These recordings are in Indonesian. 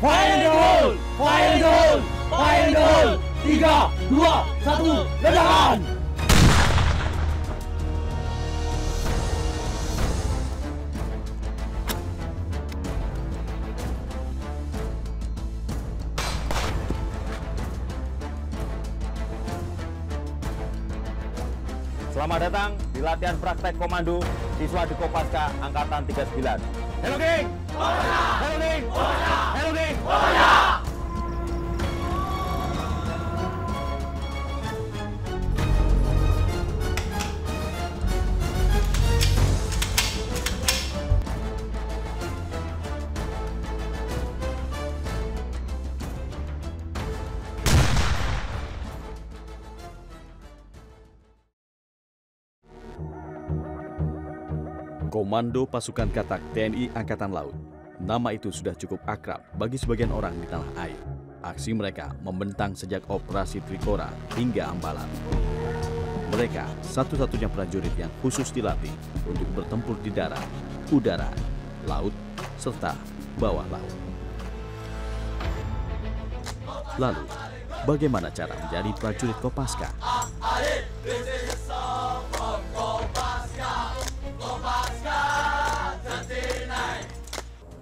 Fire in the hole! Fire in the hole! Fire in the hole! 3, 2, 1, ledakan! Selamat datang di latihan praktek komando siswa di Kopaska Angkatan 39. Hello King! Hello King! Hello King! Komando Pasukan Katak TNI Angkatan Laut. Nama itu sudah cukup akrab bagi sebagian orang di tanah air. Aksi mereka membentang sejak Operasi Trikora hingga Ambalan. Mereka satu-satunya prajurit yang khusus dilatih untuk bertempur di darat, udara, laut, serta bawah laut. Lalu, bagaimana cara menjadi prajurit Kopaska?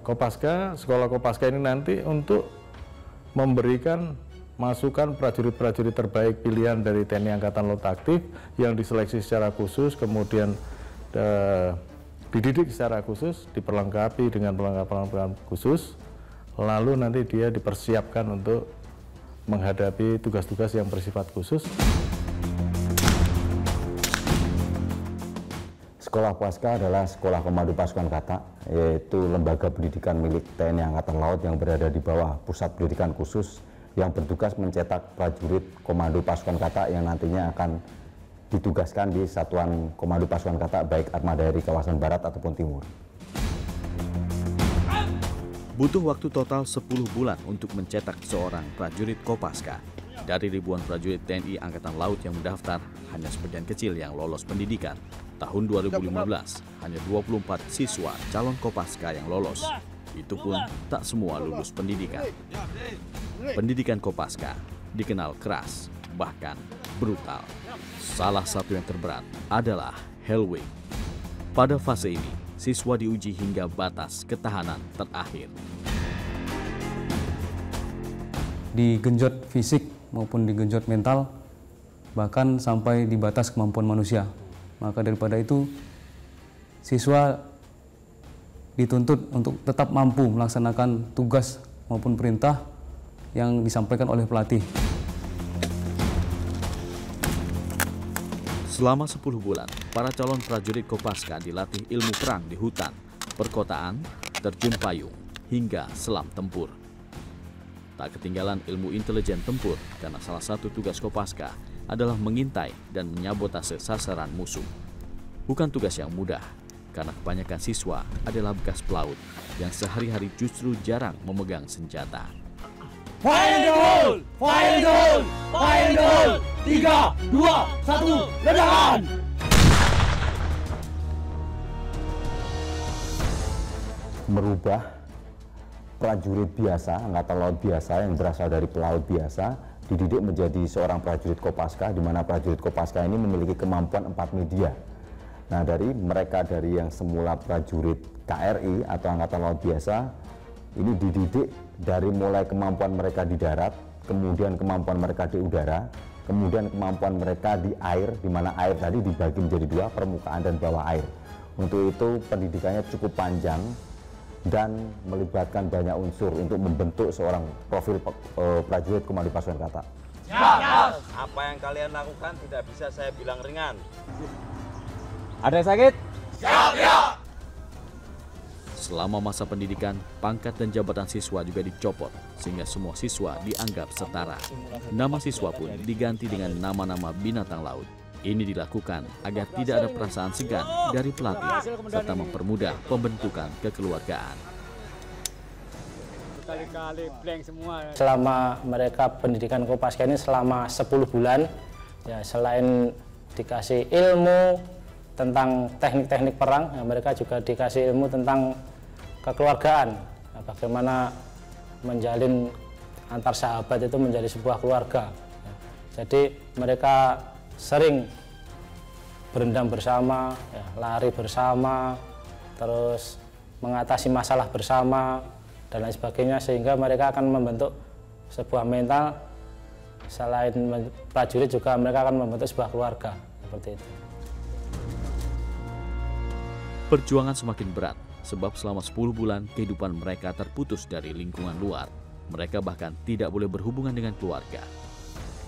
Kopaska, sekolah Kopaska ini nanti untuk memberikan masukan prajurit-prajurit terbaik pilihan dari TNI Angkatan Laut Aktif yang diseleksi secara khusus, kemudian dididik secara khusus, diperlengkapi dengan perlengkapan khusus, lalu nanti dia dipersiapkan untuk menghadapi tugas-tugas yang bersifat khusus. Sekolah Kopaska adalah sekolah komando pasukan katak, yaitu lembaga pendidikan milik TNI Angkatan Laut yang berada di bawah pusat pendidikan khusus yang bertugas mencetak prajurit komando pasukan katak yang nantinya akan ditugaskan di satuan komando pasukan katak baik armada dari kawasan barat ataupun timur. Butuh waktu total 10 bulan untuk mencetak seorang prajurit Kopaska. Dari ribuan prajurit TNI Angkatan Laut yang mendaftar, hanya sebagian kecil yang lolos pendidikan. Tahun 2015, hanya 24 siswa calon Kopaska yang lolos. Itu pun tak semua lulus pendidikan. Pendidikan Kopaska dikenal keras, bahkan brutal. Salah satu yang terberat adalah Hell Week. Pada fase ini, siswa diuji hingga batas ketahanan terakhir. Digenjot fisik maupun digenjot mental, bahkan sampai di batas kemampuan manusia. Maka daripada itu, siswa dituntut untuk tetap mampu melaksanakan tugas maupun perintah yang disampaikan oleh pelatih. Selama 10 bulan, para calon prajurit Kopaska dilatih ilmu perang di hutan, perkotaan, terjun payung, hingga selam tempur. Tak ketinggalan ilmu intelijen tempur karena salah satu tugas Kopaska adalah mengintai dan menyabotase sasaran musuh. Bukan tugas yang mudah, karena kebanyakan siswa adalah bekas pelaut yang sehari-hari justru jarang memegang senjata. Fire in the hole! Fire in the hole! Fire in the hole! 3, 2, 1, ledakan! Merubah prajurit biasa, angkatan laut biasa yang berasal dari pelaut biasa, dididik menjadi seorang prajurit Kopaska, di mana prajurit Kopaska ini memiliki kemampuan 4 media. Nah, dari yang semula prajurit KRI atau angkatan laut biasa, ini dididik dari mulai kemampuan mereka di darat, kemudian kemampuan mereka di udara, kemudian kemampuan mereka di air, di mana air tadi dibagi menjadi 2, permukaan dan bawah air. Untuk itu pendidikannya cukup panjang dan melibatkan banyak unsur untuk membentuk seorang profil prajurit komando pasukan katak. Siap! Apa yang kalian lakukan tidak bisa saya bilang ringan. Ada yang sakit? Siap, siap! Selama masa pendidikan, pangkat dan jabatan siswa juga dicopot, sehingga semua siswa dianggap setara. Nama siswa pun diganti dengan nama-nama binatang laut. Ini dilakukan agar tidak ada perasaan segan dari pelatih, serta mempermudah pembentukan kekeluargaan. Selama mereka pendidikan Kopaska ini selama 10 bulan, ya selain dikasih ilmu tentang teknik-teknik perang, ya mereka juga dikasih ilmu tentang kekeluargaan, bagaimana menjalin antar sahabat itu menjadi sebuah keluarga. Jadi mereka sering berendam bersama, ya, lari bersama, terus mengatasi masalah bersama dan lain sebagainya, sehingga mereka akan membentuk sebuah mental. Selain prajurit juga mereka akan membentuk sebuah keluarga seperti itu. Perjuangan semakin berat sebab selama 10 bulan kehidupan mereka terputus dari lingkungan luar. Mereka bahkan tidak boleh berhubungan dengan keluarga.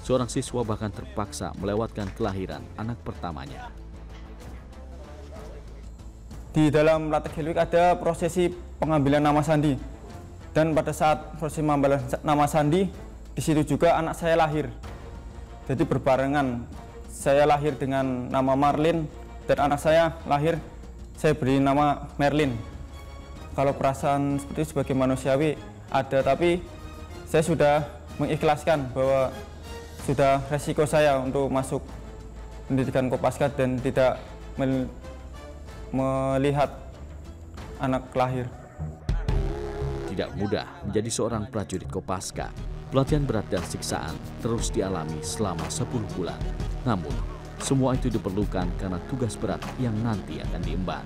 Seorang siswa bahkan terpaksa melewatkan kelahiran anak pertamanya. Di dalam Latek Helik ada prosesi pengambilan nama sandi. Dan pada saat prosesi pengambilan nama sandi, di situ juga anak saya lahir. Jadi berbarengan, saya lahir dengan nama Marlin dan anak saya lahir, saya beri nama Merlin. Kalau perasaan seperti itu sebagai manusiawi ada, tapi saya sudah mengikhlaskan bahwa sudah resiko saya untuk masuk pendidikan Kopaska dan tidak melihat anak lahir. Tidak mudah menjadi seorang prajurit Kopaska. Pelatihan berat dan siksaan terus dialami selama 10 bulan. Namun, semua itu diperlukan karena tugas berat yang nanti akan diemban.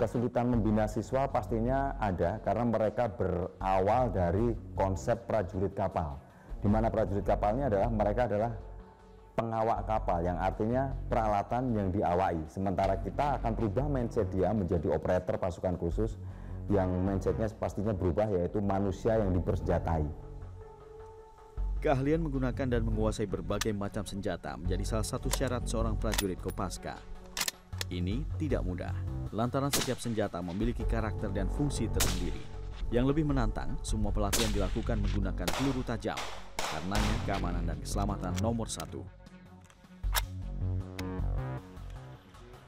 Kesulitan membina siswa pastinya ada karena mereka berawal dari konsep prajurit kapal, di mana prajurit kapalnya adalah mereka adalah pengawak kapal, yang artinya peralatan yang diawaki. Sementara kita akan berubah mindset dia menjadi operator pasukan khusus, yang mindsetnya pastinya berubah, yaitu manusia yang dipersenjatai. Keahlian menggunakan dan menguasai berbagai macam senjata menjadi salah satu syarat seorang prajurit Kopaska. Ini tidak mudah, lantaran setiap senjata memiliki karakter dan fungsi tersendiri. Yang lebih menantang, semua pelatihan dilakukan menggunakan peluru tajam, karenanya keamanan dan keselamatan nomor 1.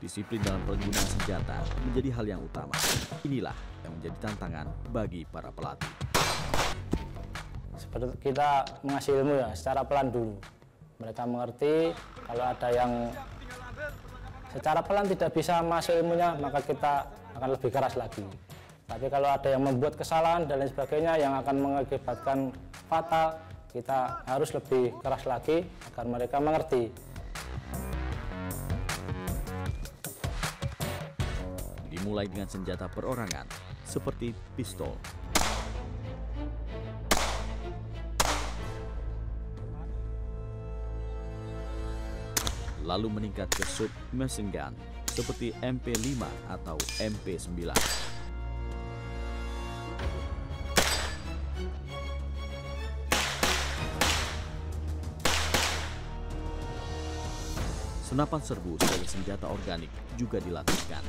Disiplin dalam penggunaan senjata menjadi hal yang utama. Inilah yang menjadi tantangan bagi para pelatih. Seperti kita mengasih ilmu ya, secara pelan dulu. Mereka mengerti, kalau ada yang secara pelan tidak bisa masuk ilmunya, maka kita akan lebih keras lagi. Tapi kalau ada yang membuat kesalahan dan lain sebagainya yang akan mengakibatkan fatal, kita harus lebih keras lagi agar mereka mengerti. Dimulai dengan senjata perorangan seperti pistol, lalu meningkat ke submachine gun seperti MP5 atau MP9. Senapan serbu sebagai senjata organik juga dilatihkan.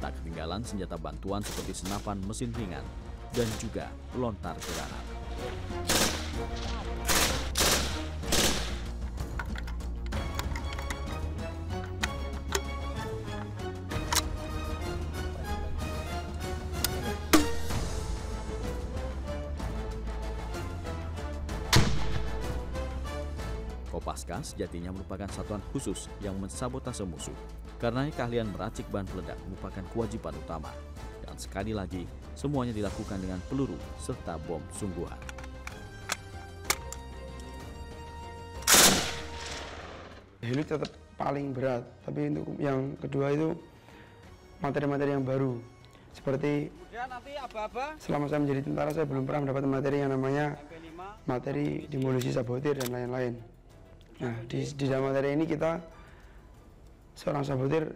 Tak ketinggalan senjata bantuan seperti senapan mesin ringan dan juga lontar granat. Kopaska sejatinya merupakan satuan khusus yang mensabotase musuh. Karenanya keahlian meracik bahan peledak merupakan kewajiban utama. Dan sekali lagi, semuanya dilakukan dengan peluru serta bom sungguhan. Helik tetap paling berat, tapi untuk yang kedua itu materi-materi yang baru. Seperti selama saya menjadi tentara, saya belum pernah mendapat materi yang namanya materi demolisi sabotir dan lain-lain. Nah, di dalam materi ini kita, seorang sabotir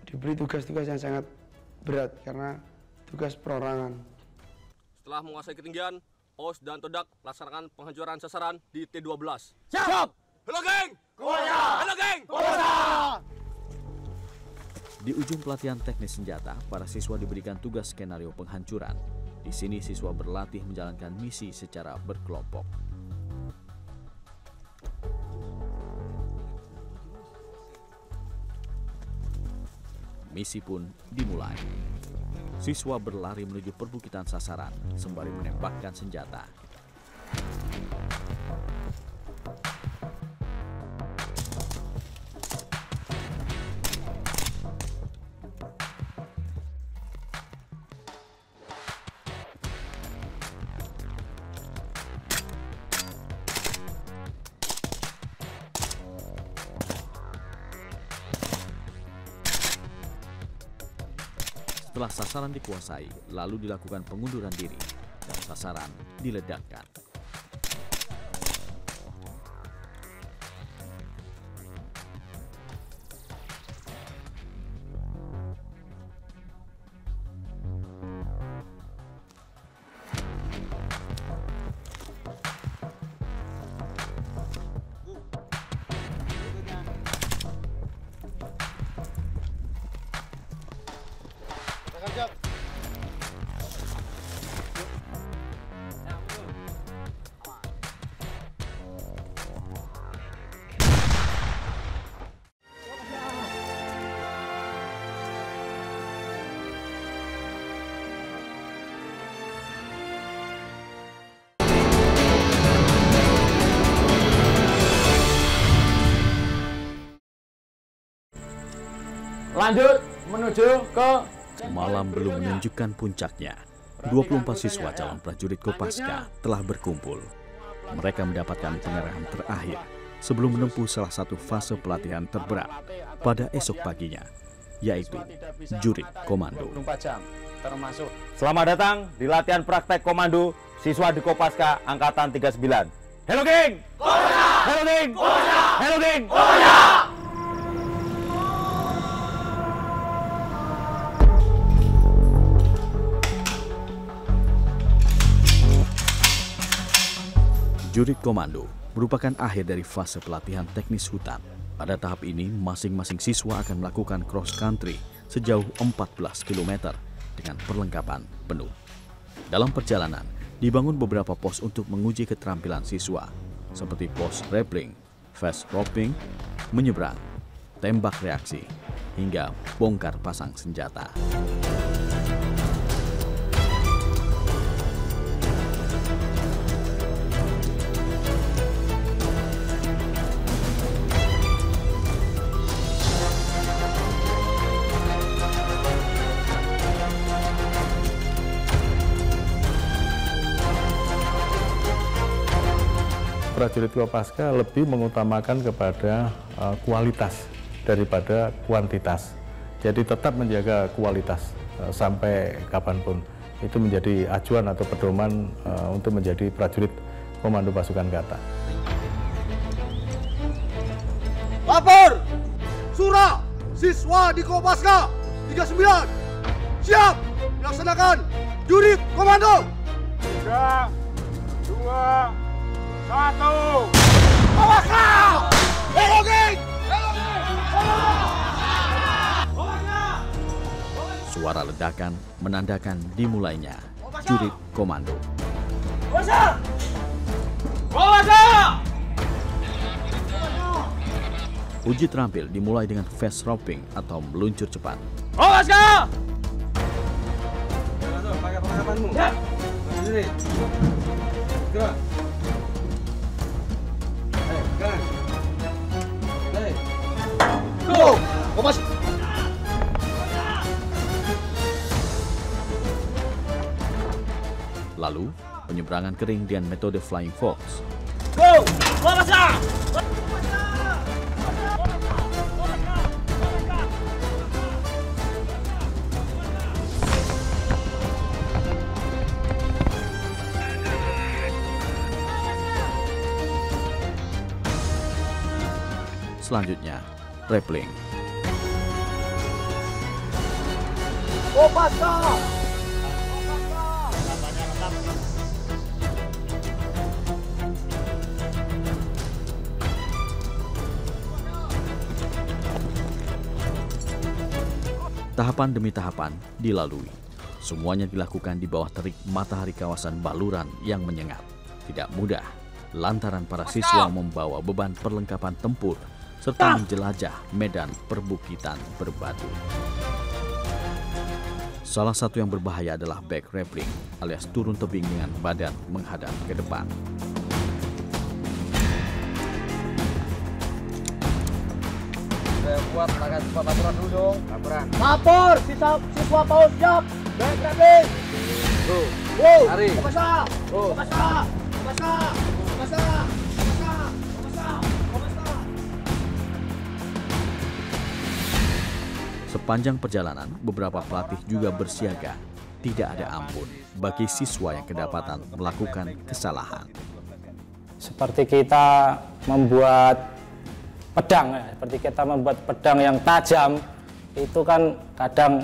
diberi tugas-tugas yang sangat berat karena tugas perorangan. Setelah menguasai ketinggian, OS dan Todak laksanakan penghancuran sasaran di T-12. Siap! Hello geng! Kopaska! Hello geng! Kopaska! Di ujung pelatihan teknis senjata, para siswa diberikan tugas skenario penghancuran. Di sini siswa berlatih menjalankan misi secara berkelompok. Misi pun dimulai. Siswa berlari menuju perbukitan sasaran sembari menembakkan senjata. Setelah sasaran dikuasai, lalu dilakukan pengunduran diri dan sasaran diledakkan. Lanjut menuju ke... Malam belum menunjukkan puncaknya. 24 siswa calon prajurit Kopaska telah berkumpul. Mereka mendapatkan pengarahan terakhir sebelum menempuh salah satu fase pelatihan terberat pada esok paginya, yaitu Jurit Komando. Selamat datang di latihan praktek komando siswa di Kopaska Angkatan 39. Hello King! Hello King! Hello King! Jurit Komando merupakan akhir dari fase pelatihan teknis hutan. Pada tahap ini, masing-masing siswa akan melakukan cross country sejauh 14 km dengan perlengkapan penuh. Dalam perjalanan, dibangun beberapa pos untuk menguji keterampilan siswa, seperti pos rappelling, fast roping, menyeberang, tembak reaksi, hingga bongkar pasang senjata. Prajurit Kopaska lebih mengutamakan kepada kualitas daripada kuantitas. Jadi tetap menjaga kualitas sampai kapanpun. Itu menjadi acuan atau pedoman untuk menjadi prajurit Komando Pasukan Kata. Lapor! Surah! Siswa di Kopaska 39 siap melaksanakan Jurit Komando! 3, 2, 1. Kopaska! Hello King! Suara ledakan menandakan dimulainya Jurit Komando. Kopaska! Kopaska! Uji terampil dimulai dengan fast roping atau meluncur cepat. Kopaska! Pakai perlengkapanmu. Ya. Sini. Gerak. Go! Kopas! Lalu, penyeberangan kering dengan metode Flying Fox. Go! Kopaska! Selanjutnya, rappelling. Kopaska! Tahapan demi tahapan dilalui. Semuanya dilakukan di bawah terik matahari kawasan Baluran yang menyengat. Tidak mudah, lantaran para siswa membawa beban perlengkapan tempur serta menjelajah medan perbukitan berbatu. Salah satu yang berbahaya adalah back rappelling alias turun tebing dengan badan menghadap ke depan. Buat lakukan laporan dulu dong. Laporan. Lapor, siswa PAUD siap. Back rappelling. Lari. Kopasca. Kopasca. Kopasca. Kopasca. Kopasca. Kopasca. Kopasca. Sepanjang perjalanan, beberapa pelatih juga bersiaga. Tidak ada ampun bagi siswa yang kedapatan melakukan kesalahan. Seperti kita membuat pedang, seperti kita membuat pedang yang tajam, itu kan kadang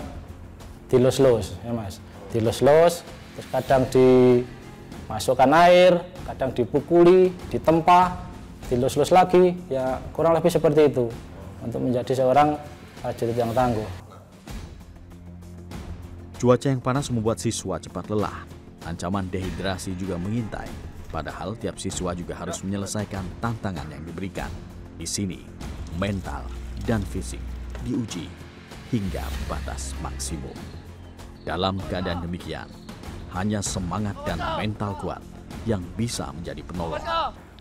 dilus-lus, ya Mas. Dilus-lus, terus kadang dimasukkan air, kadang dipukuli, ditempa, dilus-lus lagi, ya kurang lebih seperti itu untuk menjadi seorang prajurit yang tangguh. Cuaca yang panas membuat siswa cepat lelah. Ancaman dehidrasi juga mengintai. Padahal tiap siswa juga harus menyelesaikan tantangan yang diberikan. Di sini, mental dan fisik diuji hingga batas maksimum. Dalam keadaan demikian, hanya semangat dan mental kuat yang bisa menjadi penolong.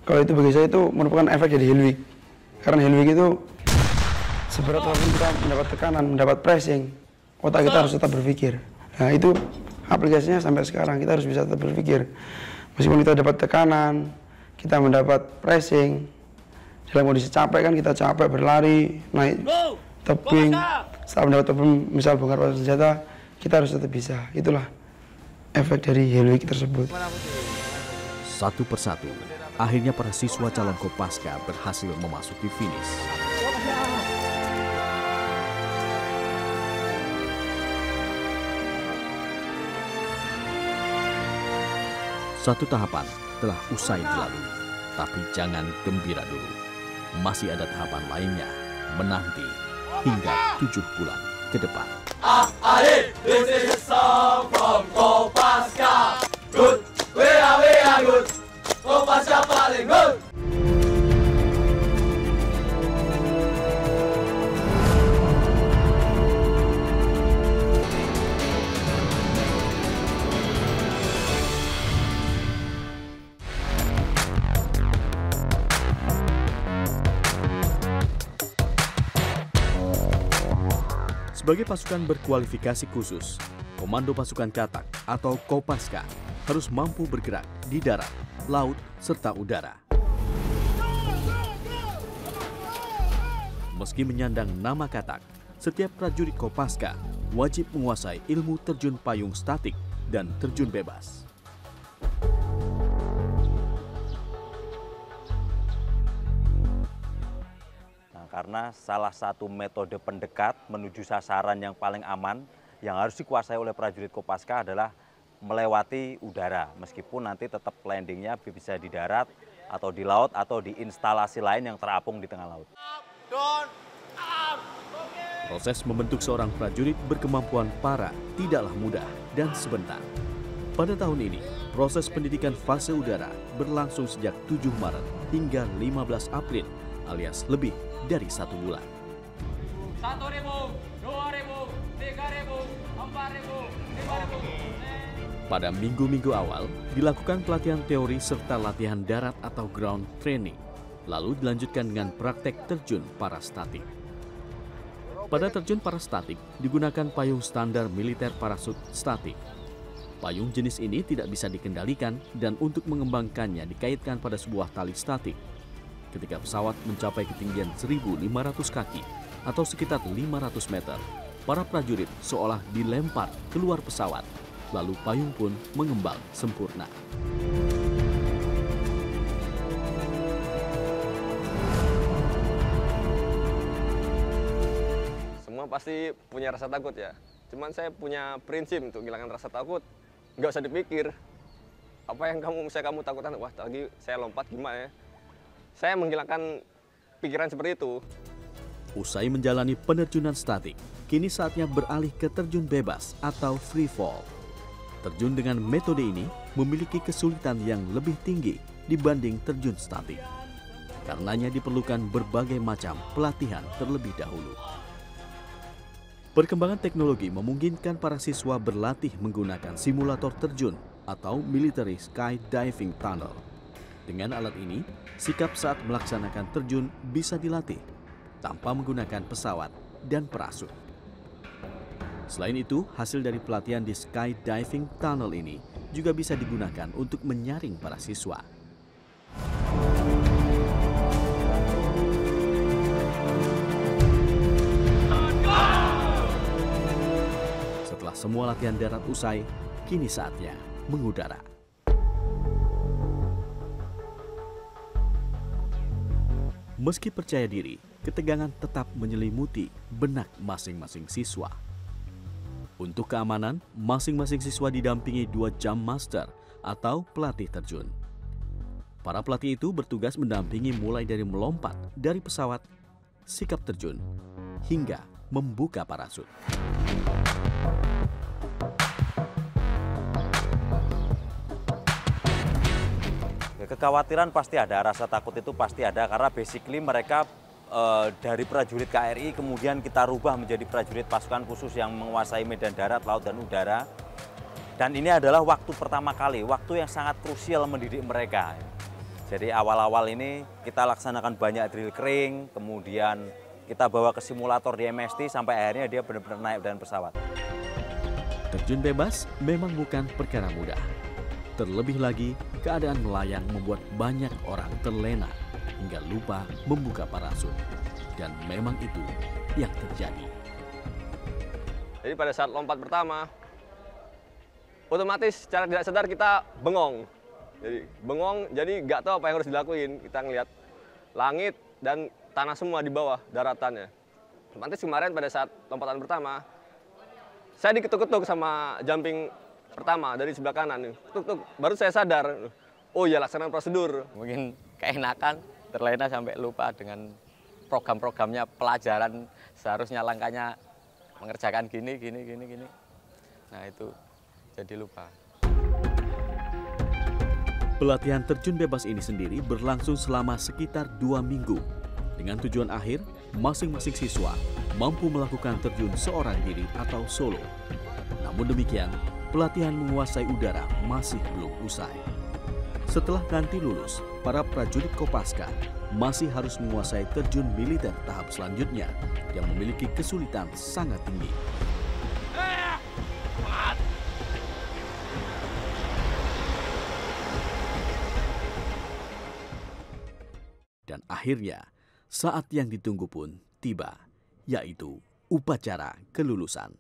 Kalau itu bagi saya itu merupakan efek dari Helwig. Karena Helwig itu seberat apapun kita mendapat tekanan, mendapat pressing, otak kita harus tetap berpikir. Nah itu aplikasinya sampai sekarang, kita harus bisa tetap berpikir. Meskipun kita dapat tekanan, kita mendapat pressing, dalam kondisi capek kan kita capek berlari, naik tebing, setelah mendapat tebing, misal bongkar pasang senjata, kita harus tetap bisa. Itulah efek dari Helwig tersebut. Satu persatu, akhirnya para siswa calon Kopaska berhasil memasuki finish. Satu tahapan telah usai dilalui, tapi jangan gembira dulu. Masih ada tahapan lainnya menanti hingga 7 bulan ke depan. This is a song from Kopaska. Good, we are good. Kopaska paling good. Sebagai pasukan berkualifikasi khusus, Komando Pasukan Katak atau Kopaska harus mampu bergerak di darat, laut, serta udara. Meski menyandang nama Katak, setiap prajurit Kopaska wajib menguasai ilmu terjun payung statik dan terjun bebas. Karena salah satu metode pendekat menuju sasaran yang paling aman yang harus dikuasai oleh prajurit Kopaska adalah melewati udara. Meskipun nanti tetap landingnya bisa di darat atau di laut atau di instalasi lain yang terapung di tengah laut. Proses membentuk seorang prajurit berkemampuan para tidaklah mudah dan sebentar. Pada tahun ini, proses pendidikan fase udara berlangsung sejak 7 Maret hingga 15 April alias lebih dari 1 bulan. 1.000, 2.000, 3.000, 4.000, 5.000. Pada minggu-minggu awal, dilakukan pelatihan teori serta latihan darat atau ground training. Lalu dilanjutkan dengan praktek terjun parastatik. Pada terjun parastatik, digunakan payung standar militer parasut statik. Payung jenis ini tidak bisa dikendalikan dan untuk mengembangkannya dikaitkan pada sebuah tali statik. Ketika pesawat mencapai ketinggian 1.500 kaki atau sekitar 500 meter, para prajurit seolah dilempar keluar pesawat, lalu payung pun mengembang sempurna. Semua pasti punya rasa takut ya, cuman saya punya prinsip untuk hilangkan rasa takut, nggak usah dipikir. Apa yang kamu takutkan, wah lagi saya lompat gimana ya? Saya menghilangkan pikiran seperti itu. Usai menjalani penerjunan statik, kini saatnya beralih ke terjun bebas atau free fall. Terjun dengan metode ini memiliki kesulitan yang lebih tinggi dibanding terjun statik. Karenanya diperlukan berbagai macam pelatihan terlebih dahulu. Perkembangan teknologi memungkinkan para siswa berlatih menggunakan simulator terjun atau military skydiving tunnel. Dengan alat ini, sikap saat melaksanakan terjun bisa dilatih tanpa menggunakan pesawat dan parasut. Selain itu, hasil dari pelatihan di skydiving tunnel ini juga bisa digunakan untuk menyaring para siswa. Setelah semua latihan darat usai, kini saatnya mengudara. Meski percaya diri, ketegangan tetap menyelimuti benak masing-masing siswa. Untuk keamanan, masing-masing siswa didampingi 2 jump master atau pelatih terjun. Para pelatih itu bertugas mendampingi mulai dari melompat dari pesawat, sikap terjun, hingga membuka parasut. Kekhawatiran pasti ada, rasa takut itu pasti ada karena basically mereka dari prajurit KRI kemudian kita rubah menjadi prajurit pasukan khusus yang menguasai medan darat, laut, dan udara. Dan ini adalah waktu pertama kali, waktu yang sangat krusial mendidik mereka. Jadi awal-awal ini kita laksanakan banyak drill kering, kemudian kita bawa ke simulator di MST sampai akhirnya dia benar-benar naik dan pesawat. Terjun bebas memang bukan perkara mudah. Terlebih lagi, keadaan melayang membuat banyak orang terlena hingga lupa membuka parasut. Dan memang itu yang terjadi. Jadi pada saat lompat pertama, otomatis secara tidak sadar kita bengong. Jadi nggak tahu apa yang harus dilakuin. Kita ngelihat langit dan tanah semua di bawah daratannya. Otomatis kemarin pada saat lompatan pertama, saya diketuk-ketuk sama jumping pertama dari sebelah kanan. Tuk-tuk, baru saya sadar, oh ya laksanakan prosedur. Mungkin keenakan, terlena sampai lupa dengan program-programnya pelajaran, seharusnya langkahnya mengerjakan gini. Nah itu jadi lupa. Pelatihan terjun bebas ini sendiri berlangsung selama sekitar 2 minggu. Dengan tujuan akhir, masing-masing siswa mampu melakukan terjun seorang diri atau solo. Namun demikian, pelatihan menguasai udara masih belum usai. Setelah nanti lulus, para prajurit Kopaska masih harus menguasai terjun militer tahap selanjutnya yang memiliki kesulitan sangat tinggi. Dan akhirnya, saat yang ditunggu pun tiba, yaitu upacara kelulusan.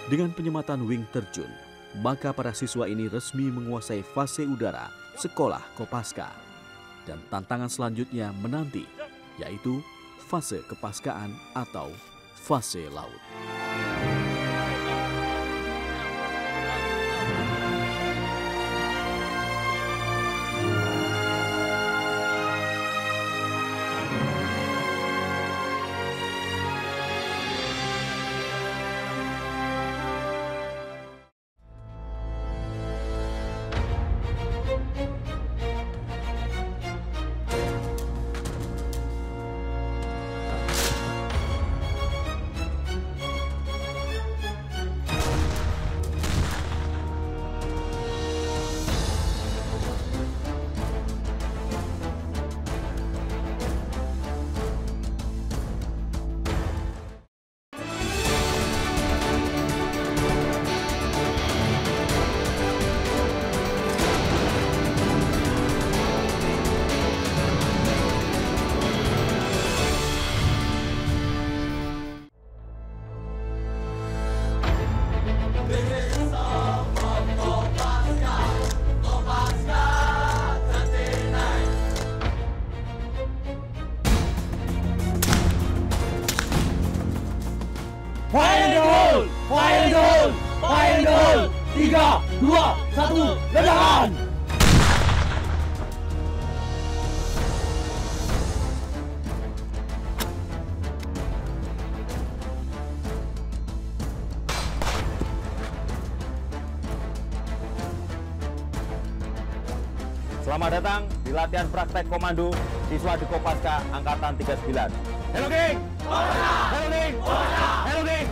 Dengan penyematan wing terjun, maka para siswa ini resmi menguasai fase udara sekolah Kopaska. Dan tantangan selanjutnya menanti, yaitu fase kepaskaan atau fase laut. Fire in the hole! Fire in the hole! 3, 2, 1, ledakan! Selamat datang di latihan praktek komando siswa di Kopaska Angkatan 39. Hello King! Hello King! Hello King!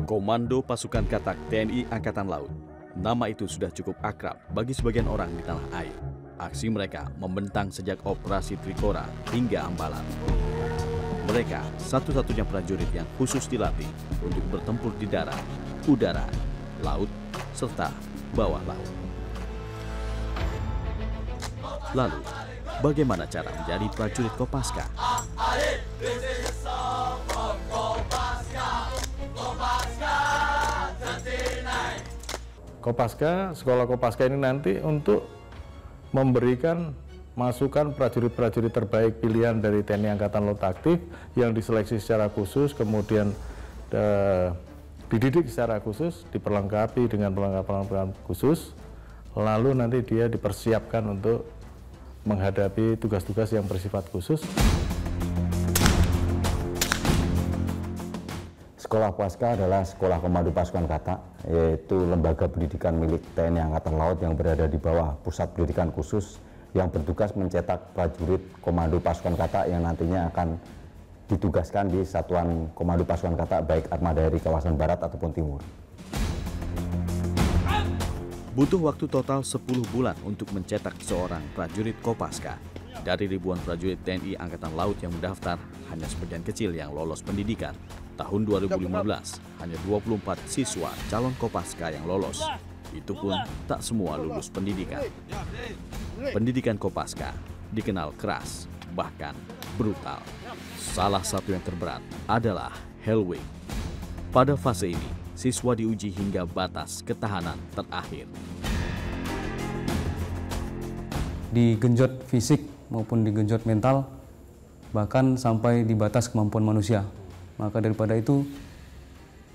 Komando Pasukan Katak TNI Angkatan Laut. Nama itu sudah cukup akrab bagi sebagian orang di tanah air. Aksi mereka membentang sejak Operasi Trikora hingga Ambalan. Mereka satu-satunya prajurit yang khusus dilatih untuk bertempur di darat, udara, laut, serta bawah laut. Lalu, bagaimana cara menjadi prajurit Kopaska? Kopaska, sekolah Kopaska ini nanti untuk memberikan masukan prajurit-prajurit terbaik pilihan dari TNI Angkatan Laut Aktif yang diseleksi secara khusus, kemudian dididik secara khusus, diperlengkapi dengan perlengkapan khusus, lalu nanti dia dipersiapkan untuk menghadapi tugas-tugas yang bersifat khusus. Sekolah Kopaska adalah sekolah komando pasukan katak, yaitu lembaga pendidikan milik TNI Angkatan Laut yang berada di bawah pusat pendidikan khusus yang bertugas mencetak prajurit komando pasukan katak yang nantinya akan ditugaskan di satuan komando pasukan katak baik armada dari kawasan barat ataupun timur. Butuh waktu total 10 bulan untuk mencetak seorang prajurit Kopaska. Dari ribuan prajurit TNI Angkatan Laut yang mendaftar, hanya sebagian kecil yang lolos pendidikan. Tahun 2015, hanya 24 siswa calon Kopaska yang lolos. Itu pun tak semua lulus pendidikan. Pendidikan Kopaska dikenal keras, bahkan brutal. Salah satu yang terberat adalah Hell Week. Pada fase ini, siswa diuji hingga batas ketahanan terakhir. Digenjot fisik maupun digenjot mental, bahkan sampai di batas kemampuan manusia. Maka daripada itu,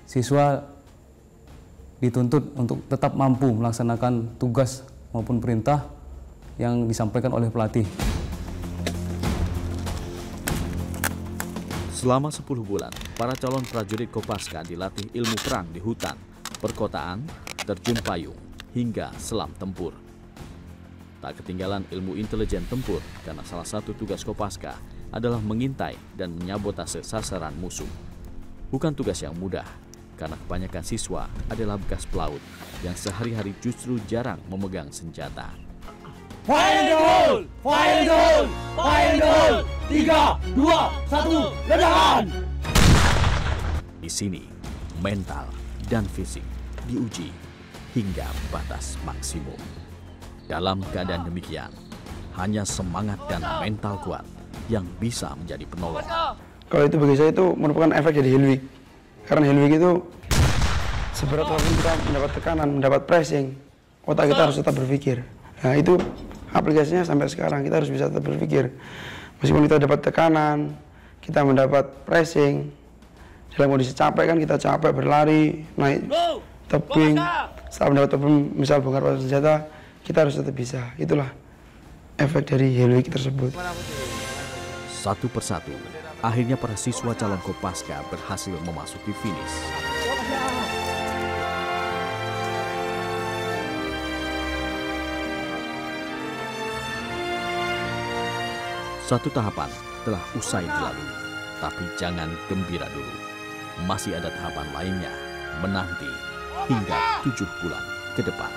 siswa dituntut untuk tetap mampu melaksanakan tugas maupun perintah yang disampaikan oleh pelatih. Selama 10 bulan, para calon prajurit Kopaska dilatih ilmu perang di hutan, perkotaan, terjun payung, hingga selam tempur. Tak ketinggalan ilmu intelijen tempur karena salah satu tugas Kopaska adalah mengintai dan menyabotase sasaran musuh. Bukan tugas yang mudah, karena kebanyakan siswa adalah bekas pelaut yang sehari-hari justru jarang memegang senjata. Fire in the hole! Fire in the hole! Fire in the hole! 3, 2, 1, ledakan! Di sini, mental dan fisik diuji hingga batas maksimum. Dalam keadaan demikian, hanya semangat dan mental kuat yang bisa menjadi penolong. Kalau itu bagi saya itu merupakan efek dari Hell Week. Karena Hell Week itu seberat apapun kita mendapat tekanan, mendapat pressing, otak kita harus tetap berpikir. Nah itu aplikasinya sampai sekarang, kita harus bisa tetap berpikir. Meskipun kita dapat tekanan, kita mendapat pressing, dalam kondisi capek kan kita capek berlari, naik tebing, setelah mendapat tebing misal bongkar pasang senjata, kita harus tetap bisa. Itulah efek dari Hell Week tersebut. Satu persatu, akhirnya para siswa calon Kopaska berhasil memasuki finish. Satu tahapan telah usai dilalui, tapi jangan gembira dulu. Masih ada tahapan lainnya menanti hingga 7 bulan ke depan.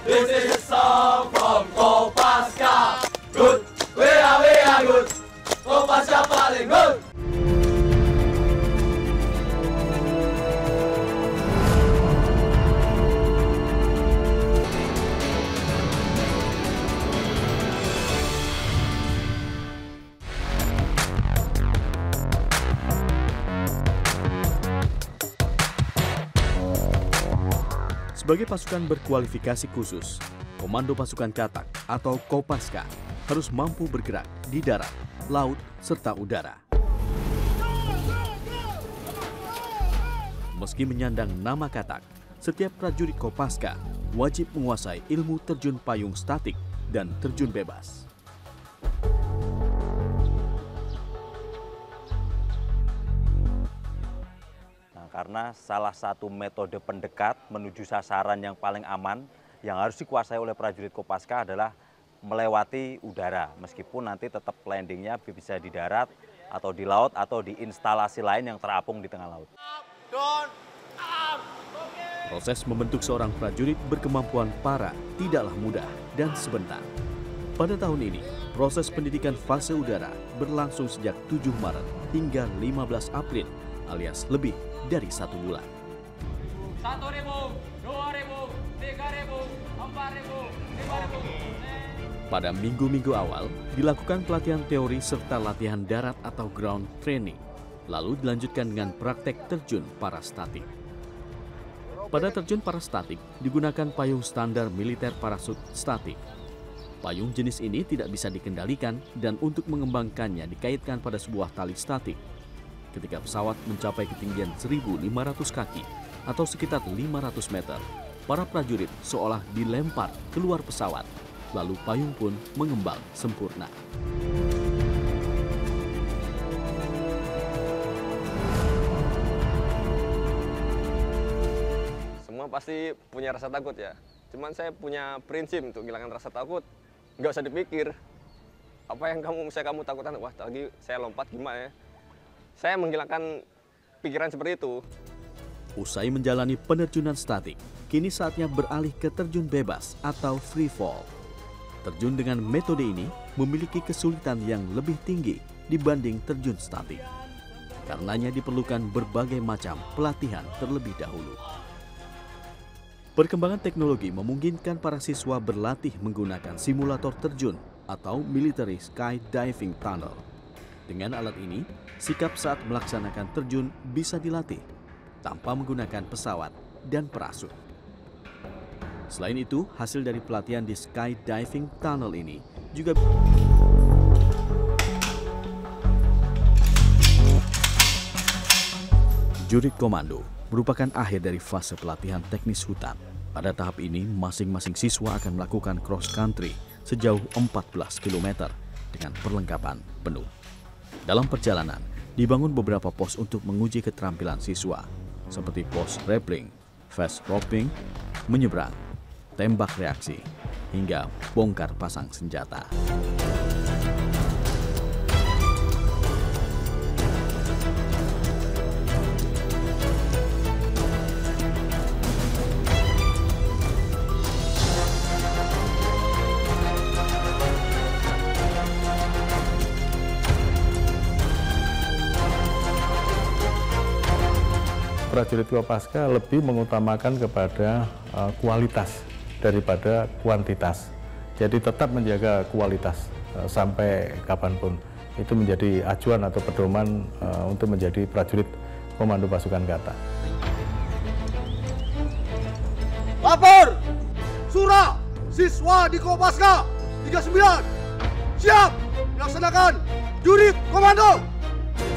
This is a song from Kopaska. Good, we are good. Kopaska paling good. Sebagai pasukan berkualifikasi khusus, Komando Pasukan Katak atau Kopaska harus mampu bergerak di darat, laut, serta udara. Meski menyandang nama katak, setiap prajurit Kopaska wajib menguasai ilmu terjun payung statik dan terjun bebas. Nah, karena salah satu metode pendekat menuju sasaran yang paling aman yang harus dikuasai oleh prajurit Kopaska adalah melewati udara, meskipun nanti tetap landingnya bisa di darat atau di laut atau di instalasi lain yang terapung di tengah laut. Proses membentuk seorang prajurit berkemampuan para tidaklah mudah dan sebentar. Pada tahun ini, proses pendidikan fase udara berlangsung sejak 7 Maret hingga 15 April, alias lebih dari 1 bulan. 1.000, 2.000, 3.000, 4.000, 5.000. Pada minggu-minggu awal, dilakukan pelatihan teori serta latihan darat atau ground training, lalu dilanjutkan dengan praktek terjun parastatik. Pada terjun parastatik, digunakan payung standar militer parasut statik. Payung jenis ini tidak bisa dikendalikan dan untuk mengembangkannya dikaitkan pada sebuah tali statik. Ketika pesawat mencapai ketinggian 1.500 kaki atau sekitar 500 meter, para prajurit seolah dilempar keluar pesawat. Lalu payung pun mengembang sempurna. Semua pasti punya rasa takut ya. Cuman saya punya prinsip untuk hilangkan rasa takut. Nggak usah dipikir. Apa yang kamu takutkan, wah tadi saya lompat gimana ya. Saya menghilangkan pikiran seperti itu. Usai menjalani penerjunan statik, kini saatnya beralih ke terjun bebas atau free fall. Terjun dengan metode ini memiliki kesulitan yang lebih tinggi dibanding terjun statik. Karenanya diperlukan berbagai macam pelatihan terlebih dahulu. Perkembangan teknologi memungkinkan para siswa berlatih menggunakan simulator terjun atau military skydiving tunnel. Dengan alat ini, sikap saat melaksanakan terjun bisa dilatih tanpa menggunakan pesawat dan parasut. Selain itu, hasil dari pelatihan di skydiving tunnel ini juga Jurit Komando merupakan akhir dari fase pelatihan teknis hutan. Pada tahap ini, masing-masing siswa akan melakukan cross country sejauh 14 km dengan perlengkapan penuh. Dalam perjalanan, dibangun beberapa pos untuk menguji keterampilan siswa, seperti pos rappelling, fast roping, menyeberang, tembak reaksi, hingga bongkar pasang senjata. Prajurit Kopaska lebih mengutamakan kepada kualitas daripada kuantitas. Jadi tetap menjaga kualitas sampai kapanpun. Itu menjadi acuan atau pedoman untuk menjadi prajurit Komando Pasukan Kata. Lapor! Surah! Siswa di Kopaska 39! Siap! Melaksanakan jurit komando!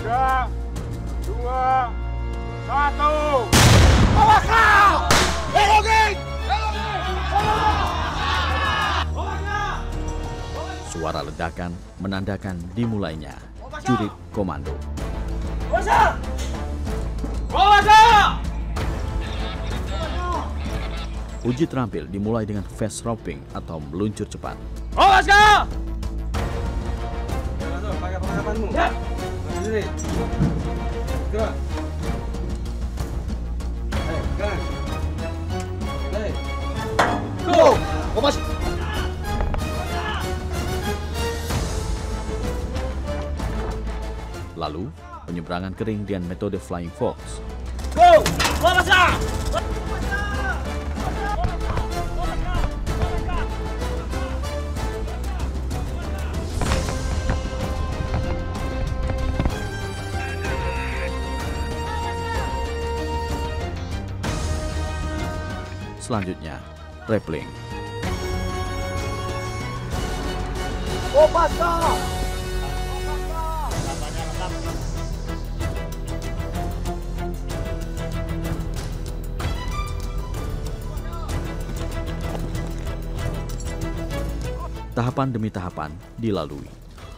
3, 2, 1. Kopaska! Beloging! Suara ledakan menandakan dimulainya jurit komando. Kopaska! Kopaska! Uji terampil dimulai dengan fast roping atau meluncur cepat. Kopaska! Pakai perlengkapanmu. Ya. Maju sini. Gerak. Kanan. Go! Kopaska! Lalu, penyeberangan kering dengan metode Flying Fox. Go! Kopaska! Selanjutnya, rappelling. Kopaska! Tahapan demi tahapan dilalui.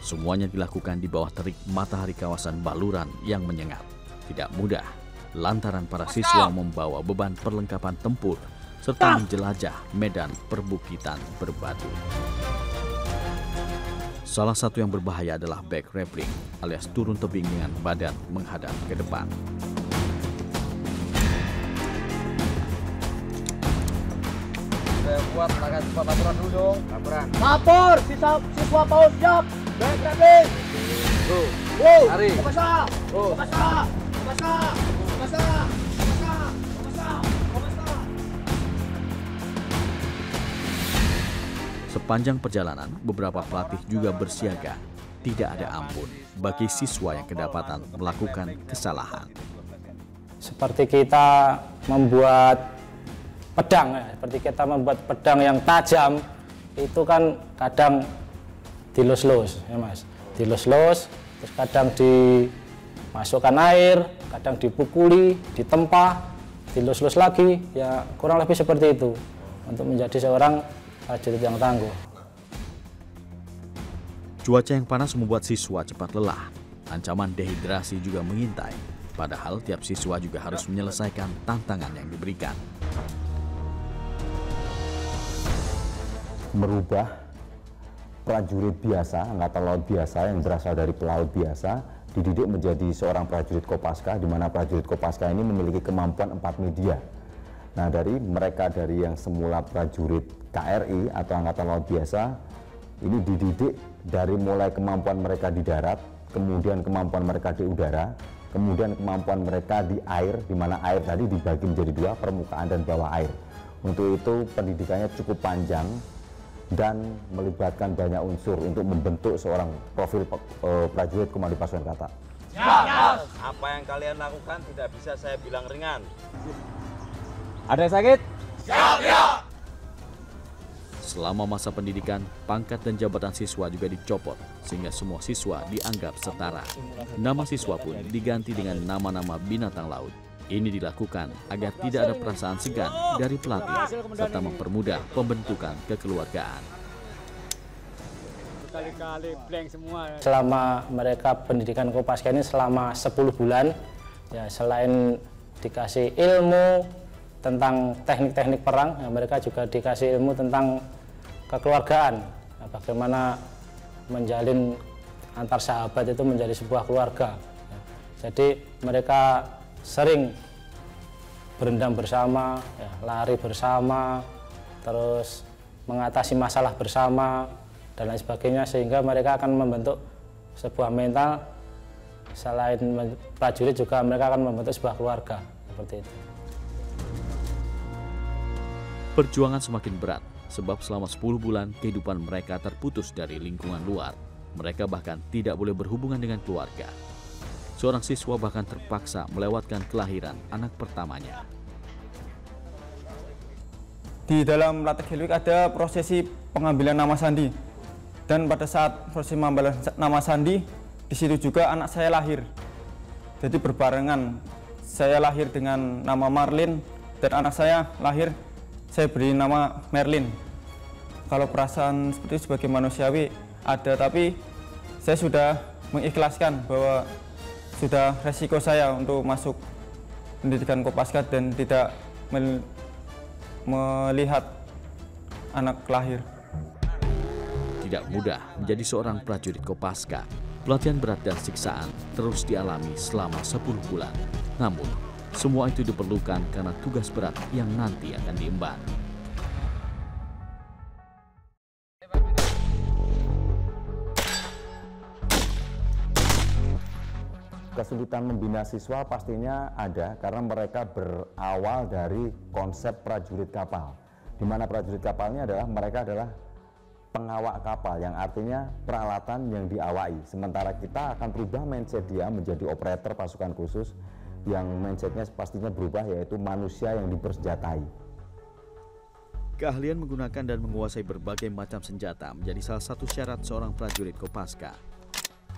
Semuanya dilakukan di bawah terik matahari kawasan Baluran yang menyengat. Tidak mudah, lantaran para siswa membawa beban perlengkapan tempur serta menjelajah medan perbukitan berbatu. Salah satu yang berbahaya adalah back rappelling alias turun tebing dengan badan menghadap ke depan. Buat tangan cepat laporan dulu dong. Laporan. Lapor, siswa PAUD siap. Back rappelling. Wow. Lari. Komasa. Komasa. Komasa. Komasa. Komasa. Komasa. Komasa. Sepanjang perjalanan, beberapa pelatih juga bersiaga. Tidak ada ampun bagi siswa yang kedapatan melakukan kesalahan. Seperti kita membuat pedang, seperti kita membuat pedang yang tajam, itu kan kadang dilus-lus, ya Mas. Dilus-lus, terus kadang dimasukkan air, kadang dipukuli, ditempa, dilus-lus lagi, ya kurang lebih seperti itu untuk menjadi seorang prajurit yang tangguh. Cuaca yang panas membuat siswa cepat lelah. Ancaman dehidrasi juga mengintai. Padahal tiap siswa juga harus menyelesaikan tantangan yang diberikan. Merubah prajurit biasa, angkatan laut biasa yang berasal dari pelaut biasa, dididik menjadi seorang prajurit Kopaska, di mana prajurit Kopaska ini memiliki kemampuan 4 media. Nah, dari mereka dari yang semula prajurit KRI atau angkatan laut biasa, ini dididik dari mulai kemampuan mereka di darat, kemudian kemampuan mereka di udara, kemudian kemampuan mereka di air, di mana air tadi dibagi menjadi 2, permukaan dan bawah air. Untuk itu pendidikannya cukup panjang dan melibatkan banyak unsur untuk membentuk seorang profil prajurit Komando Pasukan Kata. Siap. Apa yang kalian lakukan tidak bisa saya bilang ringan. Ada yang sakit? Siap, ya. Selama masa pendidikan, pangkat dan jabatan siswa juga dicopot, sehingga semua siswa dianggap setara. Nama siswa pun diganti dengan nama-nama binatang laut. Ini dilakukan agar tidak ada perasaan segan dari pelatih, serta mempermudah pembentukan kekeluargaan. Selama mereka pendidikan Kopaska ini selama 10 bulan, ya selain dikasih ilmu tentang teknik-teknik perang, ya mereka juga dikasih ilmu tentang kekeluargaan, ya, bagaimana menjalin antar sahabat itu menjadi sebuah keluarga. Ya. Jadi mereka sering berendam bersama, ya, lari bersama, terus mengatasi masalah bersama, dan lain sebagainya, sehingga mereka akan membentuk sebuah mental. Selain prajurit juga mereka akan membentuk sebuah keluarga, seperti itu. Perjuangan semakin berat, sebab selama 10 bulan kehidupan mereka terputus dari lingkungan luar. Mereka bahkan tidak boleh berhubungan dengan keluarga. Seorang siswa bahkan terpaksa melewatkan kelahiran anak pertamanya. Di dalam Latih Heroik ada prosesi pengambilan nama sandi. Dan pada saat prosesi pengambilan nama sandi, di situ juga anak saya lahir. Jadi berbarengan, saya lahir dengan nama Marlin, dan anak saya lahir, saya beri nama Merlin. Kalau perasaan seperti itu sebagai manusiawi ada, tapi saya sudah mengikhlaskan bahwa sudah resiko saya untuk masuk pendidikan Kopaska dan tidak melihat anak lahir. Tidak mudah menjadi seorang prajurit Kopaska. Pelatihan berat dan siksaan terus dialami selama 10 bulan. Namun, semua itu diperlukan karena tugas berat yang nanti akan diemban. Kesulitan membina siswa pastinya ada karena mereka berawal dari konsep prajurit kapal, di mana prajurit kapalnya adalah mereka adalah pengawak kapal, yang artinya peralatan yang diawaki. Sementara kita akan berubah mindset dia menjadi operator pasukan khusus, yang mindsetnya pastinya berubah, yaitu manusia yang dipersenjatai. Keahlian menggunakan dan menguasai berbagai macam senjata menjadi salah satu syarat seorang prajurit Kopaska.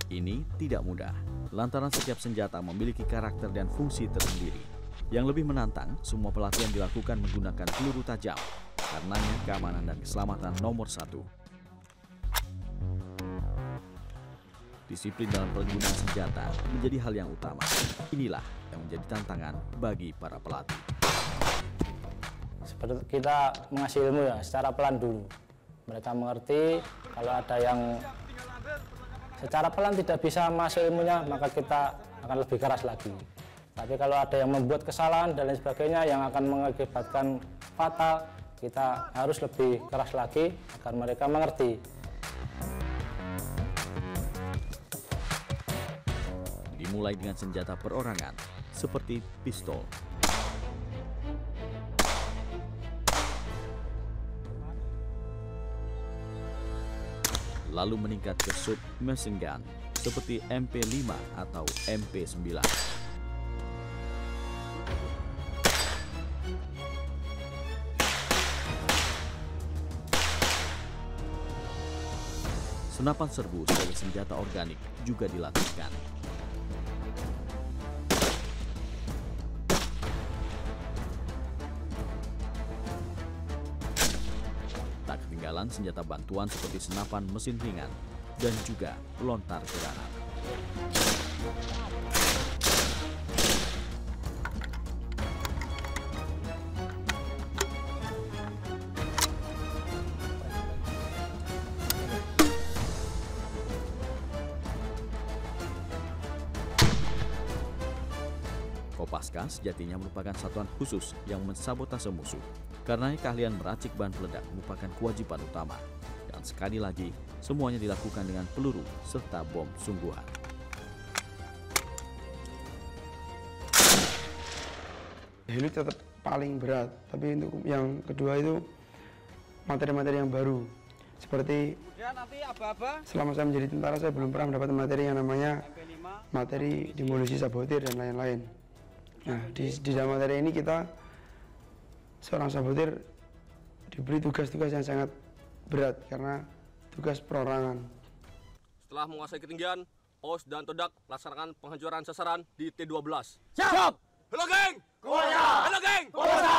Ini tidak mudah, lantaran setiap senjata memiliki karakter dan fungsi tersendiri. Yang lebih menantang, semua pelatihan dilakukan menggunakan peluru tajam, karenanya keamanan dan keselamatan nomor 1. disiplin dalam penggunaan senjata menjadi hal yang utama. Inilah yang menjadi tantangan bagi para pelatih. Seperti kita mengasih ilmu ya, secara pelan dulu. Mereka mengerti, kalau ada yang secara pelan tidak bisa masuk ilmunya, maka kita akan lebih keras lagi. Tapi kalau ada yang membuat kesalahan dan lain sebagainya yang akan mengakibatkan fatal, kita harus lebih keras lagi agar mereka mengerti. Dimulai dengan senjata perorangan seperti pistol, lalu meningkat ke submachine gun seperti MP5 atau MP9. Senapan serbu sebagai senjata organik juga dilatihkan. Tak ketinggalan senjata bantuan seperti senapan mesin ringan dan juga lontar granat. Kopaska sejatinya merupakan satuan khusus yang mensabotase musuh. Karena keahlian meracik bahan peledak merupakan kewajiban utama. Dan sekali lagi, semuanya dilakukan dengan peluru serta bom sungguhan. Heli tetap paling berat, tapi untuk yang kedua itu materi-materi yang baru. Seperti selama saya menjadi tentara, saya belum pernah mendapat materi yang namanya materi demolisi, sabotir, dan lain-lain. Nah, di dalam materi ini kita, seorang sabotir diberi tugas-tugas yang sangat berat karena tugas perorangan. Setelah menguasai ketinggian, pos dan todak laksanakan penghancuran sasaran di T12. Siap! Halo geng! Kopaska! Halo geng! Kopaska!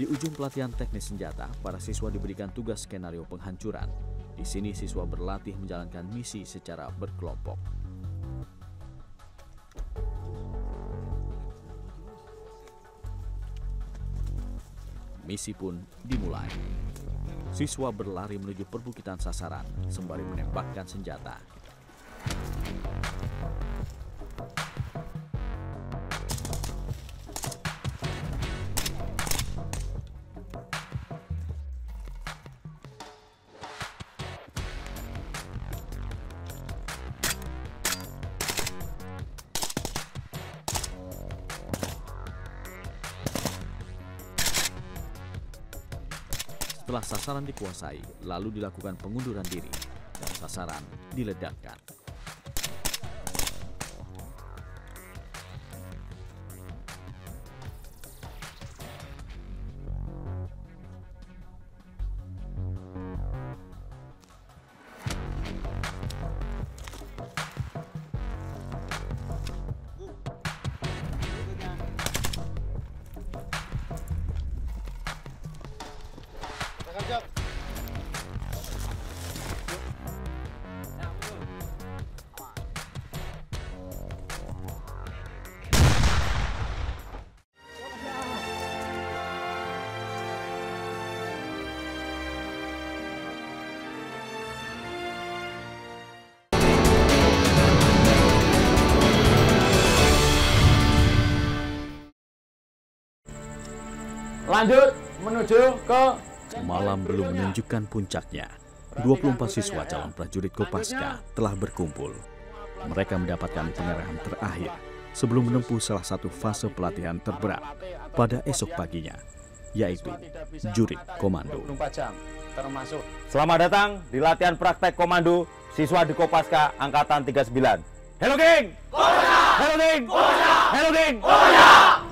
Di ujung pelatihan teknis senjata, para siswa diberikan tugas skenario penghancuran. Di sini siswa berlatih menjalankan misi secara berkelompok. Misi pun dimulai. Siswa berlari menuju perbukitan sasaran sembari menembakkan senjata. Setelah sasaran dikuasai, lalu dilakukan pengunduran diri dan sasaran diledakkan. Lanjut menuju ke... Malam belum menunjukkan puncaknya. 24 siswa calon prajurit Kopaska telah berkumpul. Mereka mendapatkan pengarahan terakhir sebelum menempuh salah satu fase pelatihan terberat pada esok paginya, yaitu jurit komando. Selamat datang di latihan praktek komando siswa di Kopaska Angkatan 39. Hello geng! Kopaska! Hello geng! Kopaska! Hello geng! Kopaska!